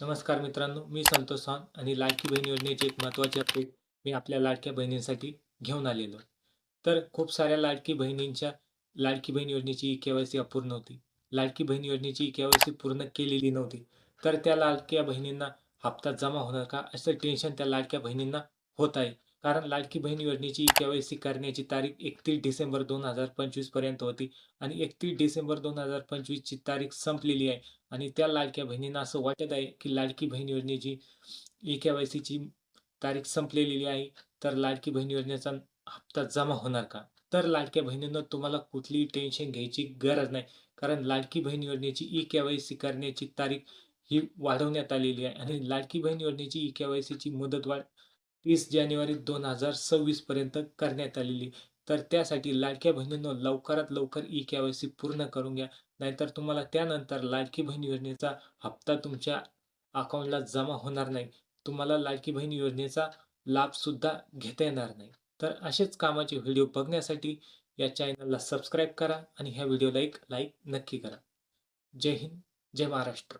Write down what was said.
नमस्कार मित्रांनो, मी संतोष सावंत आणि लाडकी बहीण योजनेचे एक महत्त्वाचे अपडेट मी आपल्या लाडक्या बहिणींसाठी घेऊन आलेलो आहे. तर खूप साऱ्या लाडकी बहीण योजनेची के-वाय-सी अपूर्ण होती. लाडकी बहीण योजनेची के-वाय-सी पूर्ण केलेली नव्हती. तर त्या लाडक्या बहिणींना हप्ता जमा होणार का? असं टेन्शन त्या लाडक्या बहिणींना होत आहे. कारण लाडकी बहीण योजनेची के-वाय-सी करण्याची तारीख 31 डिसेंबर 2025 पर्यंत होती आणि 31 डिसेंबर 2025 ची तारीख संपलेली आहे. आणि त्या लाडक्या बहिणींना असं वाटत आहे की लाडकी बहीण योजनेची ई-के-वाय-सीची तारीख संपलेली आहे, तर लाडकी बहीण योजनेचा हप्ता जमा होणार का? तर लाडक्या बहिणींनो, तुम्हाला कुठलीही टेन्शन घ्यायची गरज नाही. कारण लाडकी बहीण योजनेची ई-के-वाय-सी करण्याची तारीख ही वाढवण्यात आलेली आहे आणि लाडकी बहीण योजनेची ई-के-वाय-सीची मुदतवाढ 30 जानेवारी 2026 पर्यंत करण्यात आलेली. तर त्यासाठी लाडक्या बहिणींनो, लवकरात लवकर ई-के-वाय-सी पूर्ण करून घ्या. नाहीतर तुम्हाला त्यानंतर लाडकी बहीण योजनेचा हप्ता तुमच्या अकाउंटला जमा होणार नाही. तुम्हाला लाडकी बहीण योजनेचा लाभ सुद्धा घेता येणार नाही. तर असेच कामाचे व्हिडिओ बघण्यासाठी या चॅनलला सबस्क्राईब करा आणि ह्या व्हिडिओला एक लाईक नक्की करा. जय हिंद, जय महाराष्ट्र.